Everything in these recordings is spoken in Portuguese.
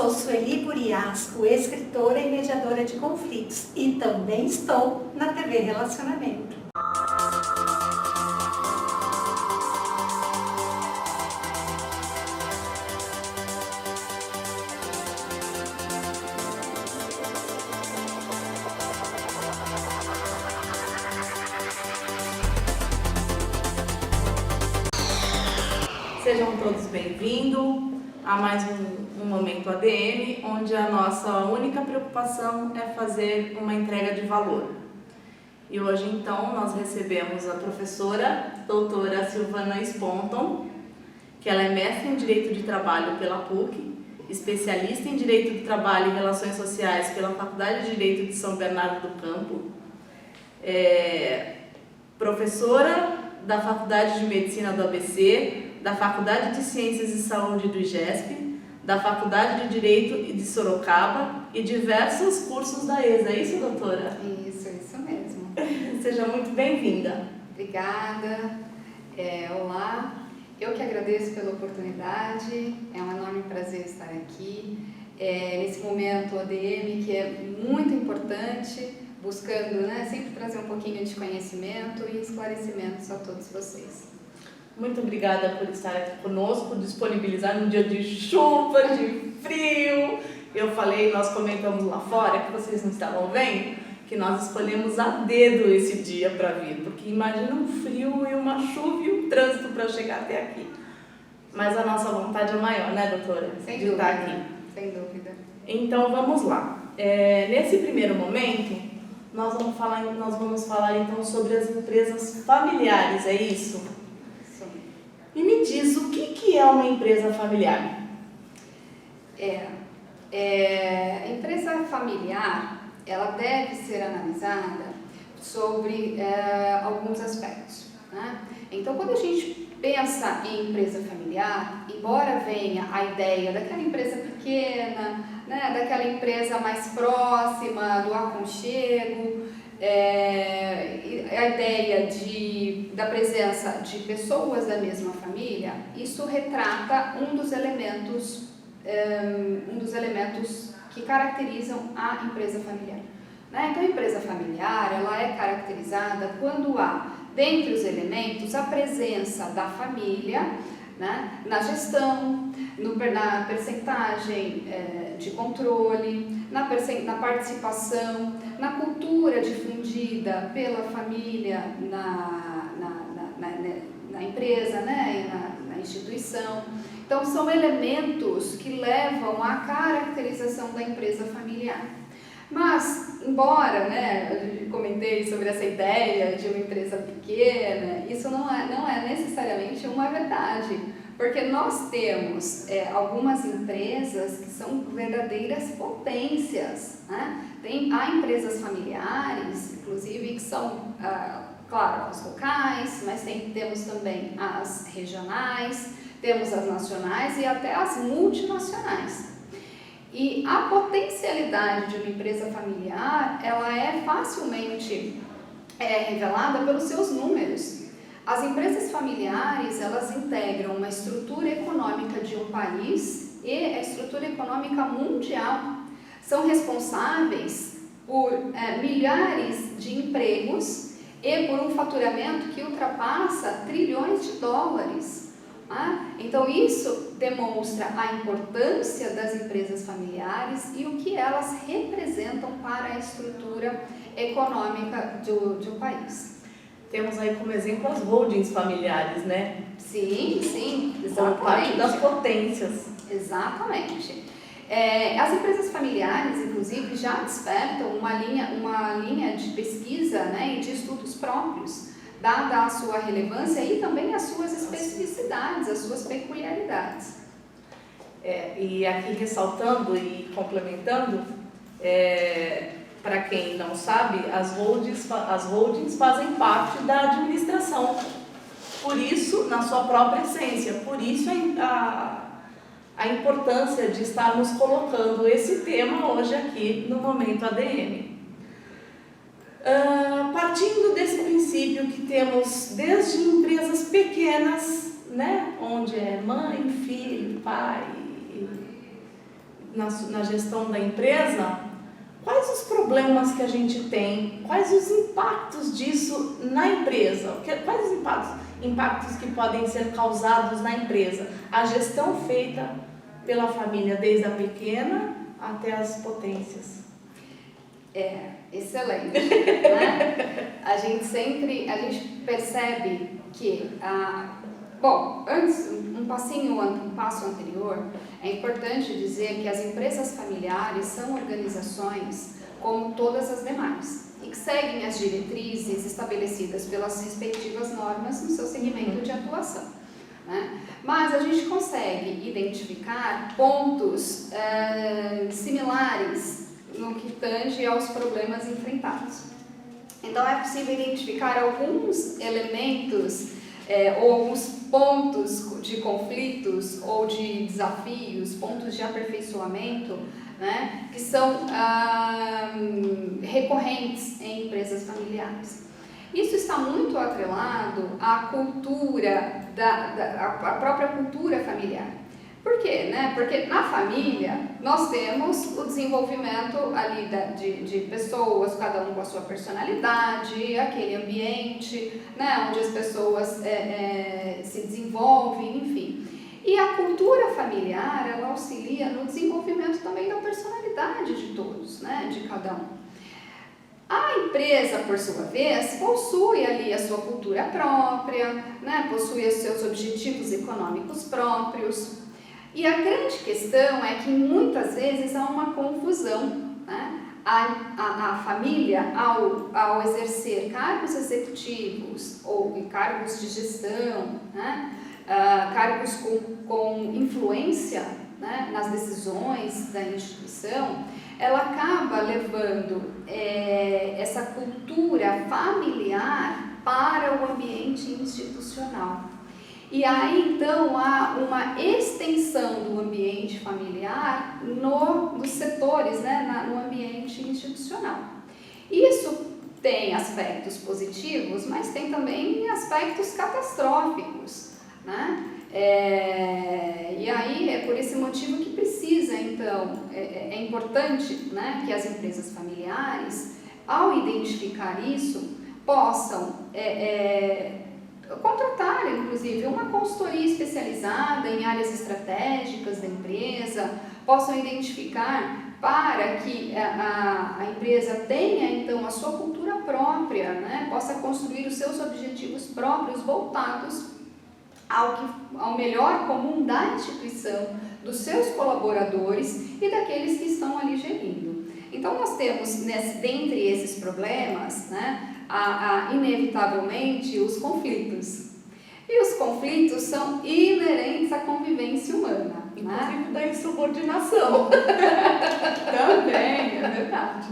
Sou Sueli Buriasco, escritora e mediadora de conflitos, e também estou na TV Relacionamento. Sejam todos bem-vindos a mais um Momento ADM, onde a nossa única preocupação é fazer uma entrega de valor. E hoje, então, nós recebemos a professora doutora Silvana Sponton, que ela é mestre em Direito de Trabalho pela PUC, especialista em Direito do Trabalho e Relações Sociais pela Faculdade de Direito de São Bernardo do Campo, professora da Faculdade de Medicina do ABC, da Faculdade de Ciências e Saúde do IGESP, da Faculdade de Direito de Sorocaba e diversos cursos da ESA. É isso, doutora? Isso mesmo. Seja muito bem-vinda. Obrigada. Olá, eu que agradeço pela oportunidade, é um enorme prazer estar aqui, nesse momento ADM que é muito importante, buscando sempre trazer um pouquinho de conhecimento e esclarecimentos a todos vocês. Muito obrigada por estar aqui conosco, disponibilizar num dia de chuva, de frio. Nós comentamos lá fora, que vocês não estavam vendo, que nós escolhemos a dedo esse dia para vir, porque imagina um frio e uma chuva e um trânsito para chegar até aqui. Mas a nossa vontade é maior, né, doutora? Sem de dúvida, estar aqui. Sem dúvida. Então vamos lá. Nesse primeiro momento, nós vamos falar então sobre as empresas familiares, é isso? E me diz, o que é uma empresa familiar? A empresa familiar, ela deve ser analisada sobre alguns aspectos, né? Então, quando a gente pensa em empresa familiar, embora venha a ideia daquela empresa pequena, né, daquela empresa mais próxima, do aconchego, a ideia da presença de pessoas da mesma família, isso retrata um dos elementos que caracterizam a empresa familiar, né? Então, a empresa familiar, ela é caracterizada quando há, dentre os elementos, a presença da família, né, na gestão, na percentagem de controle, na participação, na cultura difundida pela família na empresa, né, e na instituição. Então, são elementos que levam à caracterização da empresa familiar. Mas, embora, eu comentei sobre essa ideia de uma empresa pequena, isso não é necessariamente uma verdade, porque nós temos algumas empresas que são verdadeiras potências, né? Há empresas familiares, inclusive, que são, claro, as locais, mas temos também as regionais, temos as nacionais e até as multinacionais. E a potencialidade de uma empresa familiar, ela é facilmente revelada pelos seus números. As empresas familiares, elas integram uma estrutura econômica de um país e a estrutura econômica mundial. São responsáveis por milhares de empregos e por um faturamento que ultrapassa trilhões de dólares. Então, isso demonstra a importância das empresas familiares e o que elas representam para a estrutura econômica de um país. Temos aí como exemplo as holdings familiares, né? Sim, são parte das potências. Exatamente. As empresas familiares, inclusive, já despertam uma linha de pesquisa, e de estudos próprios, dada a sua relevância e também as suas especificidades, as suas peculiaridades. E aqui ressaltando e complementando, para quem não sabe, as holdings fazem parte da administração, por isso, na sua própria essência, por isso a importância de estarmos colocando esse tema hoje aqui no Momento ADM. Partindo desse princípio que temos desde empresas pequenas, onde é mãe, filho, pai, na gestão da empresa, quais os problemas que a gente tem, quais os impactos disso na empresa, quais os impactos que podem ser causados na empresa, a gestão feita pela família desde a pequena até as potências. Excelente, né? A gente percebe que, antes, um passo anterior, é importante dizer que as empresas familiares são organizações como todas as demais e que seguem as diretrizes estabelecidas pelas respectivas normas no seu segmento de atuação, né? Mas a gente consegue identificar pontos similares no que tange aos problemas enfrentados. Então é possível identificar alguns elementos ou alguns pontos de conflitos ou de desafios, pontos de aperfeiçoamento, né, que são recorrentes em empresas familiares. Isso está muito atrelado à cultura, à própria cultura familiar. Por quê? Né? Porque na família nós temos o desenvolvimento ali de pessoas, cada um com a sua personalidade, aquele ambiente, né, onde as pessoas se desenvolvem, enfim. E a cultura familiar, ela auxilia no desenvolvimento também da personalidade de todos, né, de cada um. A empresa, por sua vez, possui ali a sua cultura própria, né, possui os seus objetivos econômicos próprios. E a grande questão é que muitas vezes há uma confusão, né? A família, ao exercer cargos executivos ou cargos de gestão, né? Cargos com influência, né, nas decisões da instituição, ela acaba levando essa cultura familiar para o ambiente institucional. E aí, então, há uma extensão do ambiente familiar nos setores, né, no ambiente institucional. Isso tem aspectos positivos, mas tem também aspectos catastróficos, né? E aí, é por esse motivo que precisa, então, é importante, né, que as empresas familiares, ao identificar isso, possam contratar, inclusive, uma consultoria especializada em áreas estratégicas da empresa, possam identificar para que a empresa tenha, então, a sua cultura própria, né? Possa construir os seus objetivos próprios voltados ao melhor comum da instituição, dos seus colaboradores e daqueles que estão ali gerindo. Então, nós temos, dentre esses problemas, né, inevitavelmente os conflitos. E os conflitos são inerentes à convivência humana, inclusive, né? da insubordinação. Também, é verdade.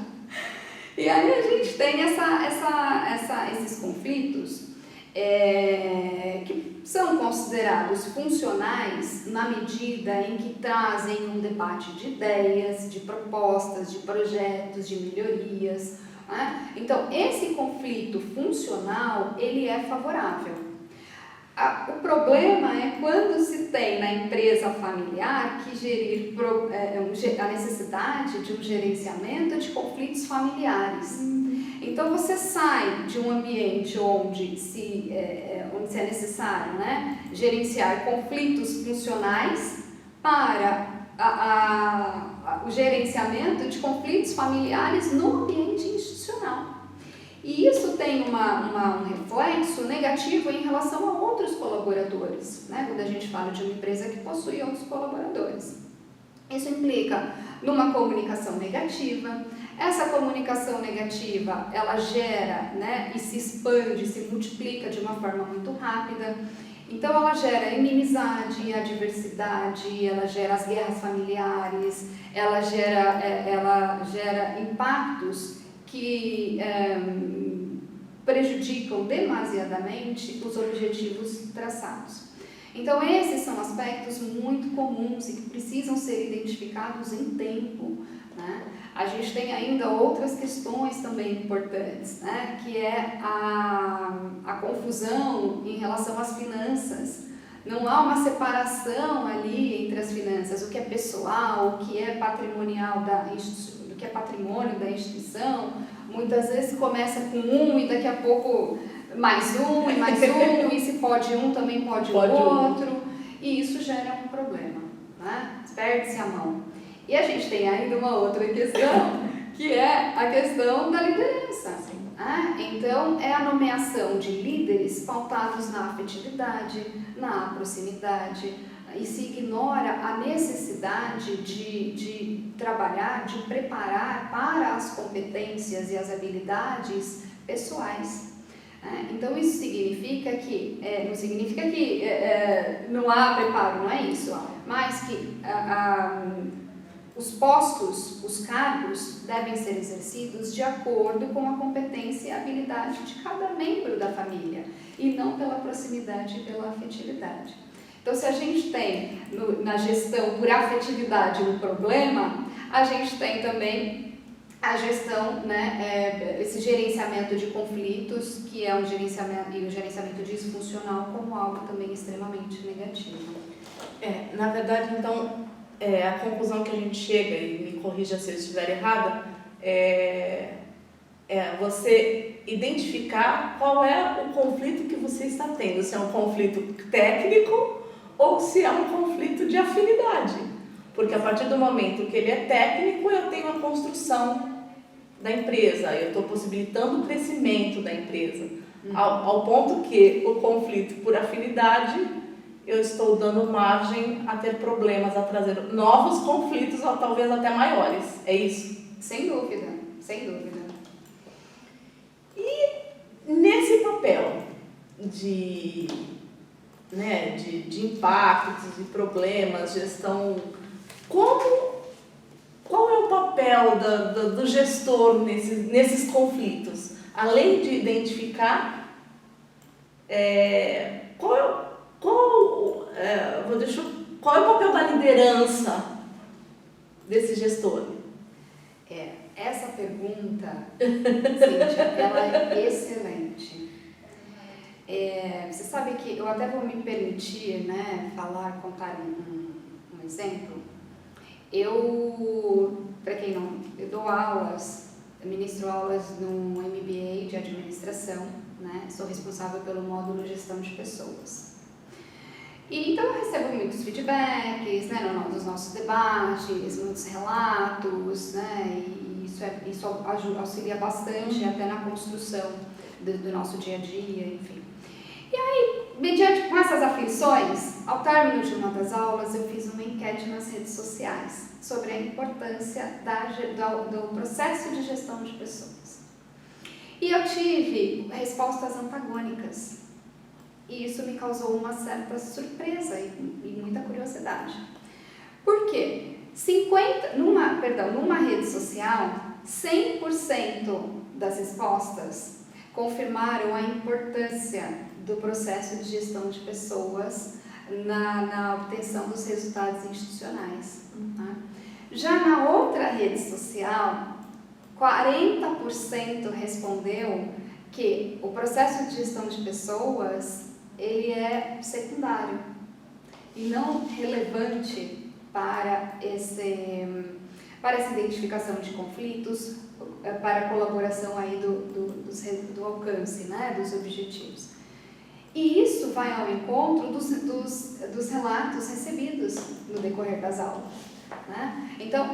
E aí a gente tem esses conflitos que são considerados funcionais na medida em que trazem um debate de ideias, de propostas, de projetos, de melhorias. Então, esse conflito funcional, ele é favorável. O problema é quando se tem na empresa familiar que gerir a necessidade de um gerenciamento de conflitos familiares. Então, você sai de um ambiente onde é necessário, né, gerenciar conflitos funcionais para o gerenciamento de conflitos familiares no ambiente institucional. E isso tem um reflexo negativo em relação a outros colaboradores, né? Quando a gente fala de uma empresa que possui outros colaboradores. Isso implica numa comunicação negativa. Essa comunicação negativa, ela gera, né, e se expande, se multiplica de uma forma muito rápida. Então, ela gera inimizade, adversidade, ela gera as guerras familiares, ela gera impactos que prejudicam demasiadamente os objetivos traçados. Então, esses são aspectos muito comuns e que precisam ser identificados em tempo, né? A gente tem ainda outras questões também importantes, né? Que é a confusão em relação às finanças, Não há uma separação ali entre as finanças, o que é pessoal, o que é patrimonial o que é patrimônio da instituição. Muitas vezes começa com um e daqui a pouco mais um e mais um, e se pode um, também pode o outro, e isso gera um problema, né? Perde-se a mão. E a gente tem ainda uma outra questão, que é a questão da liderança. Então, é a nomeação de líderes pautados na afetividade, na proximidade, e se ignora a necessidade de trabalhar, de preparar para as competências e as habilidades pessoais. Então, isso significa que, não significa que não há preparo, não é isso, mas que os postos, os cargos devem ser exercidos de acordo com a competência e a habilidade de cada membro da família e não pela proximidade e pela afetividade. Então, se a gente tem na gestão por afetividade um problema, a gente tem também a gestão, né, esse gerenciamento de conflitos, que é um gerenciamento disfuncional, como algo também extremamente negativo. Na verdade, então, a conclusão que a gente chega, e me corrija se eu estiver errada, é você identificar qual é o conflito que você está tendo, se é um conflito técnico ou se é um conflito de afinidade. Porque a partir do momento que ele é técnico, eu tenho a construção da empresa, eu estou possibilitando o crescimento da empresa, ao ponto que o conflito por afinidade, eu estou dando margem a ter problemas, a trazer novos conflitos, ou talvez até maiores. É isso? Sem dúvida, sem dúvida. E nesse papel de impactos e problemas, gestão, qual é o papel do gestor nesses conflitos? Além de identificar, qual é o papel da liderança desse gestor? Essa pergunta, Cíntia, ela é excelente. Você sabe que eu até vou me permitir, né, contar um exemplo. Para quem não, eu dou aulas, eu ministro aulas no MBA de administração, né, sou responsável pelo módulo gestão de pessoas. E então eu recebo muitos feedbacks, né, nos nossos debates, muitos relatos, né, e isso auxilia bastante até na construção do nosso dia a dia, enfim. E aí, mediante com essas aflições, ao término de uma das aulas, eu fiz uma enquete nas redes sociais sobre a importância do processo de gestão de pessoas. E eu tive respostas antagônicas. E isso me causou uma certa surpresa e muita curiosidade. Por quê? Numa rede social, 100% das respostas confirmaram a importância do processo de gestão de pessoas na obtenção dos resultados institucionais. Tá? Já na outra rede social, 40% respondeu que o processo de gestão de pessoas ele é secundário e não relevante para essa identificação de conflitos, para a colaboração aí do alcance, né, dos objetivos. E isso vai ao encontro dos relatos recebidos no decorrer das aulas. Né? Então,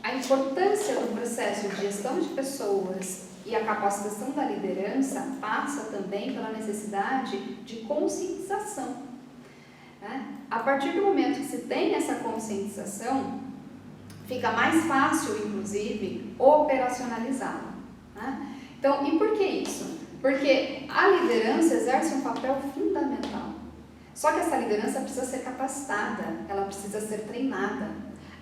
a importância do processo de gestão de pessoas e a capacitação da liderança passa também pela necessidade de conscientização. Né? A partir do momento que se tem essa conscientização, fica mais fácil, inclusive, operacionalizá-la. Né? Então, e por que isso? Porque a liderança exerce um papel fundamental. Só que essa liderança precisa ser capacitada, ela precisa ser treinada.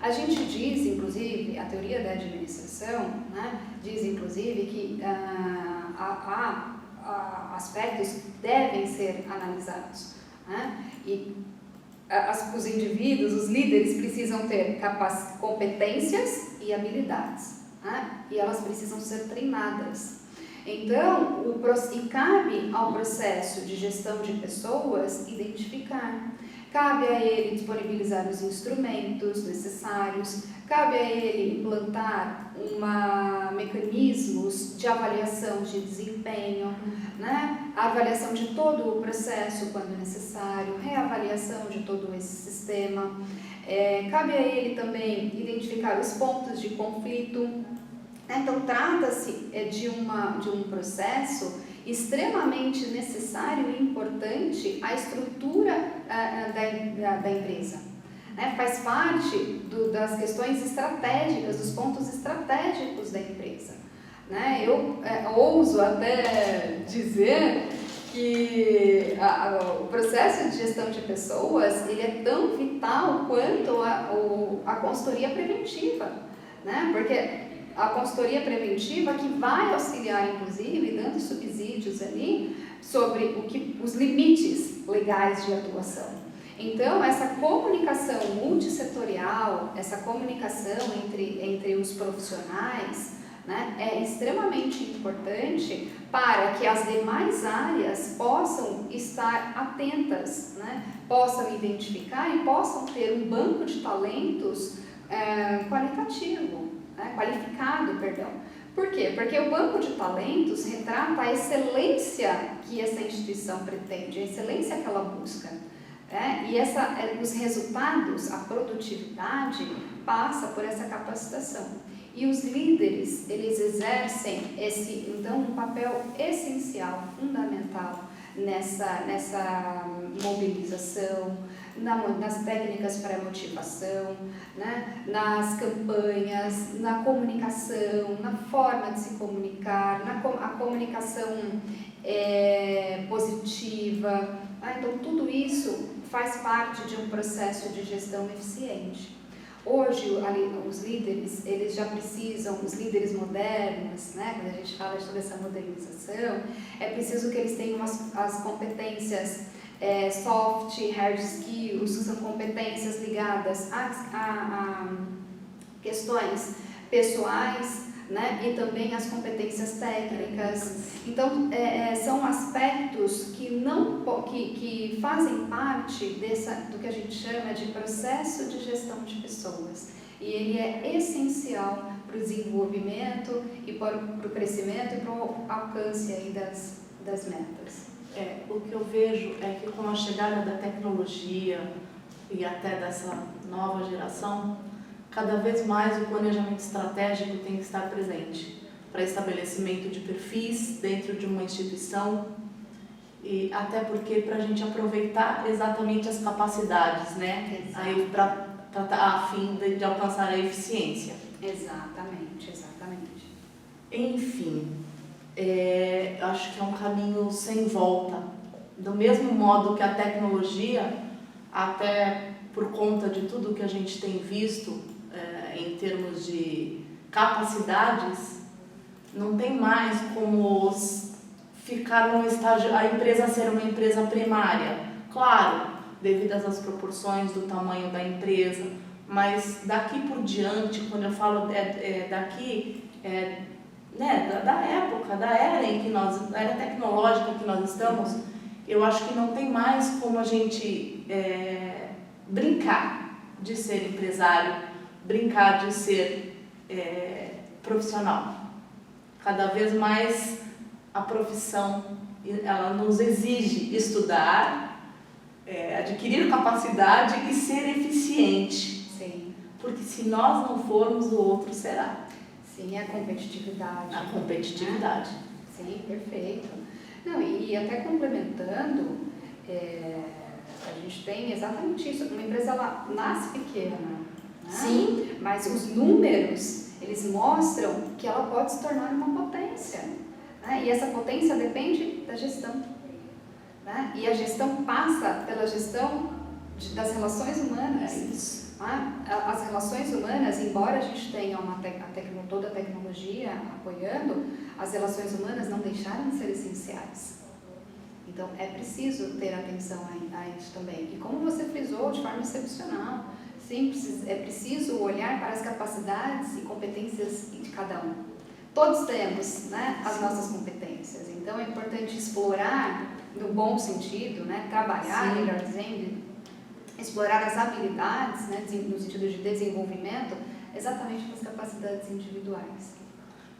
A gente diz, inclusive, a teoria da administração, né, diz, inclusive, que aspectos que devem ser analisados. Né? E os indivíduos, os líderes, precisam ter competências e habilidades. Né? E elas precisam ser treinadas. Então, e cabe ao processo de gestão de pessoas identificar. Cabe a ele disponibilizar os instrumentos necessários, cabe a ele implantar mecanismos de avaliação de desempenho, né? A avaliação de todo o processo quando necessário, reavaliação de todo esse sistema. Cabe a ele também identificar os pontos de conflito. Então, trata-se de um processo extremamente necessário e importante à estrutura da empresa. Faz parte das questões estratégicas, dos pontos estratégicos da empresa. Eu ouso até dizer que o processo de gestão de pessoas ele é tão vital quanto a consultoria preventiva, porque a consultoria preventiva que vai auxiliar, inclusive, dando subsídios ali sobre os limites legais de atuação. Então, essa comunicação multissetorial, essa comunicação entre os profissionais, é extremamente importante para que as demais áreas possam estar atentas, possam identificar e possam ter um banco de talentos qualificado. Por quê? Porque o banco de talentos retrata a excelência que essa instituição pretende, a excelência que ela busca. E os resultados, a produtividade, passa por essa capacitação. E os líderes, eles exercem então, um papel essencial, fundamental nessa mobilização, nas técnicas para motivação, nas campanhas, na comunicação, na forma de se comunicar, a comunicação positiva. Então, tudo isso faz parte de um processo de gestão eficiente. Hoje, os líderes, eles já precisam, os líderes modernos, quando a gente fala sobre essa modernização, é preciso que eles tenham as competências soft, hard skills, que são competências ligadas a questões pessoais, e também as competências técnicas. Então, são aspectos que fazem parte do que a gente chama de processo de gestão de pessoas. E ele é essencial para o desenvolvimento e para o crescimento e para o alcance aí das metas. O que eu vejo é que com a chegada da tecnologia e até dessa nova geração, cada vez mais o planejamento estratégico tem que estar presente para estabelecimento de perfis dentro de uma instituição e até porque para a gente aproveitar exatamente as capacidades, aí a fim de alcançar a eficiência. Exatamente. Enfim, acho que é um caminho sem volta. Do mesmo modo que a tecnologia, até por conta de tudo que a gente tem visto em termos de capacidades, não tem mais como ficar num estágio, a empresa ser uma empresa primária. Claro, devido às proporções do tamanho da empresa, mas daqui por diante, quando eu falo da época, da era em que era tecnológica que nós estamos, eu acho que não tem mais como a gente brincar de ser empresário, brincar de ser profissional. Cada vez mais a profissão ela nos exige estudar, adquirir capacidade e ser eficiente. Sim. Porque se nós não formos, o outro será. Sim, a competitividade. A competitividade. Sim, perfeito. Não, e até complementando, a gente tem exatamente isso. Uma empresa ela nasce pequena, Sim. Mas os números, eles mostram que ela pode se tornar uma potência. E essa potência depende da gestão. E a gestão passa pela gestão das relações humanas. É isso. As relações humanas, embora a gente tenha toda a tecnologia apoiando, as relações humanas não deixaram de ser essenciais. Então, é preciso ter atenção a isso também. E como você frisou, de forma excepcional, sim, é preciso olhar para as capacidades e competências de cada um. Todos temos as nossas competências. competências. Então é importante explorar, no bom sentido, né, trabalhar, melhor dizendo, explorar as habilidades, né, no sentido de desenvolvimento, exatamente nas capacidades individuais.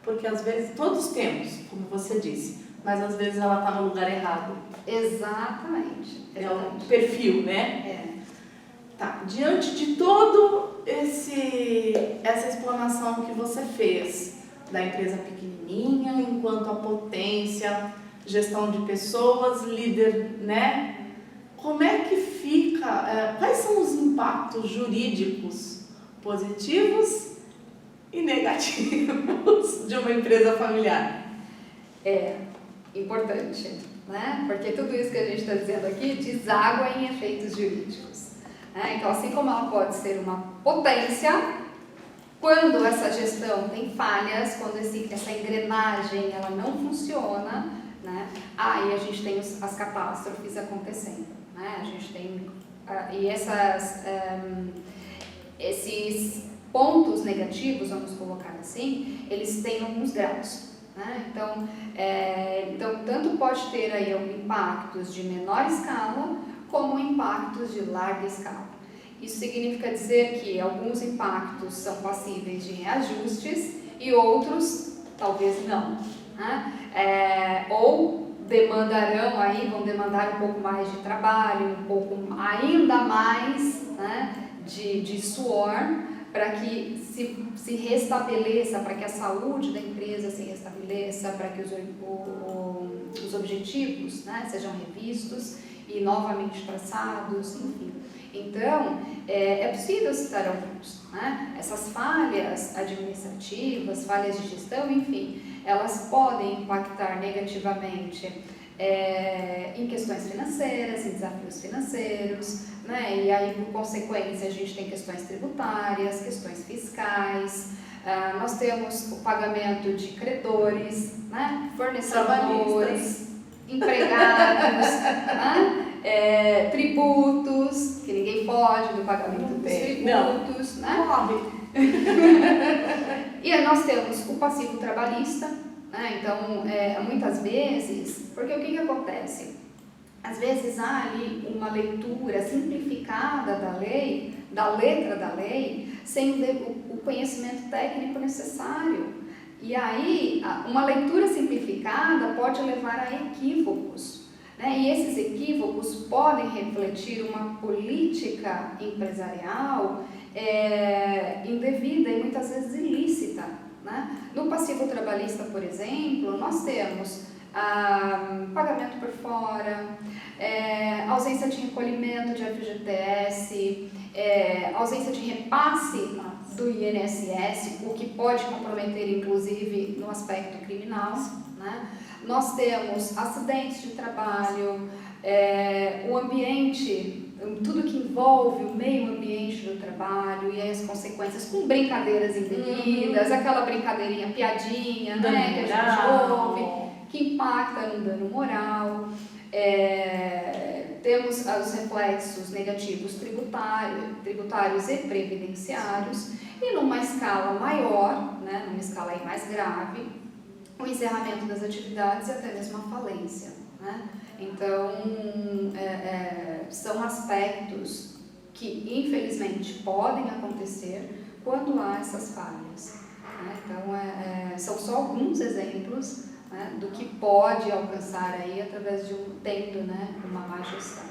Porque às vezes todos temos, como você disse, mas às vezes ela está no lugar errado. Exatamente. É o perfil, né? É. Tá. Diante de todo essa explanação que você fez da empresa pequenininha, enquanto a potência, gestão de pessoas, líder, né? Como é que fica? Quais são os impactos jurídicos positivos e negativos de uma empresa familiar? É importante, né? Porque tudo isso que a gente está dizendo aqui deságua em efeitos jurídicos. Né? Então, assim como ela pode ser uma potência, quando essa gestão tem falhas, quando essa engrenagem ela não funciona, né? Aí a gente tem as catástrofes acontecendo. Né? A gente tem e esses pontos negativos, vamos colocar assim, eles têm alguns graus. Né? Então, tanto pode ter aí impactos de menor escala, como impactos de larga escala. Isso significa dizer que alguns impactos são passíveis de reajustes e outros talvez não. Né? Ou vão demandar um pouco mais de trabalho, um pouco ainda mais, né, de suor, para que se restabeleça, para que a saúde da empresa se restabeleça, para que os objetivos, né, sejam revistos e novamente traçados, enfim. Então, é possível citar alguns. Né? Essas falhas administrativas, falhas de gestão, enfim, elas podem impactar negativamente em questões financeiras, em desafios financeiros, né? E aí, por consequência, a gente tem questões tributárias, questões fiscais, nós temos o pagamento de credores, né? Fornecedores, empregados, né? Tributos, que ninguém foge do pagamento dos tributos, né? E aí nós temos o passivo trabalhista, né? Então, muitas vezes, porque o que acontece? Às vezes há ali uma leitura simplificada da lei, da letra da lei, sem o conhecimento técnico necessário. E aí, uma leitura simplificada pode levar a equívocos. Né? E esses equívocos podem refletir uma política empresarial indevida e muitas vezes ilícita. Né? No passivo trabalhista, por exemplo, nós temos pagamento por fora, ausência de recolhimento de FGTS, ausência de repasse do INSS, o que pode comprometer inclusive no aspecto criminal. Né? Nós temos acidentes de trabalho, o ambiente, tudo que envolve o meio ambiente do trabalho e as consequências com brincadeiras indevidas, aquela brincadeirinha, piadinha, né, que a gente ouve, que impacta no dano moral. Temos os reflexos negativos tributários e previdenciários, e numa escala maior, né, numa escala aí mais grave, o encerramento das atividades e até mesmo a falência. Né? Então, são aspectos que, infelizmente, podem acontecer quando há essas falhas. Né? Então, são só alguns exemplos, né, do que pode alcançar aí através de tendo, né, uma má gestão.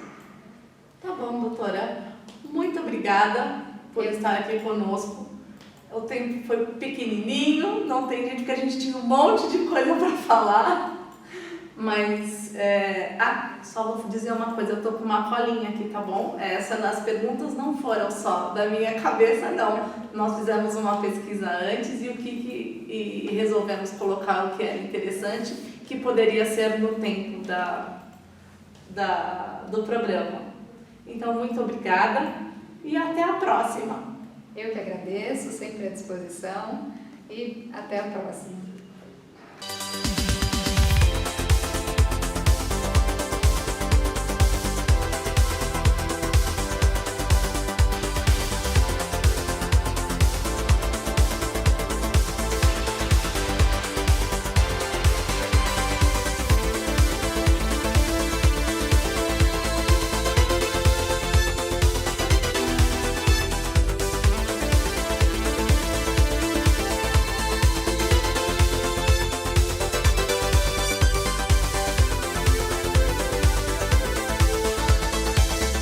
Tá bom, doutora. Muito obrigada por estar aqui conosco. O tempo foi pequenininho, não tem jeito, porque a gente tinha um monte de coisa para falar. Mas, só vou dizer uma coisa, eu tô com uma colinha aqui, tá bom? As perguntas não foram só da minha cabeça, não. Nós fizemos uma pesquisa antes e resolvemos colocar o que era interessante, que poderia ser no tempo do programa. Então, muito obrigada e até a próxima. Eu que agradeço, sempre à disposição, e até a próxima.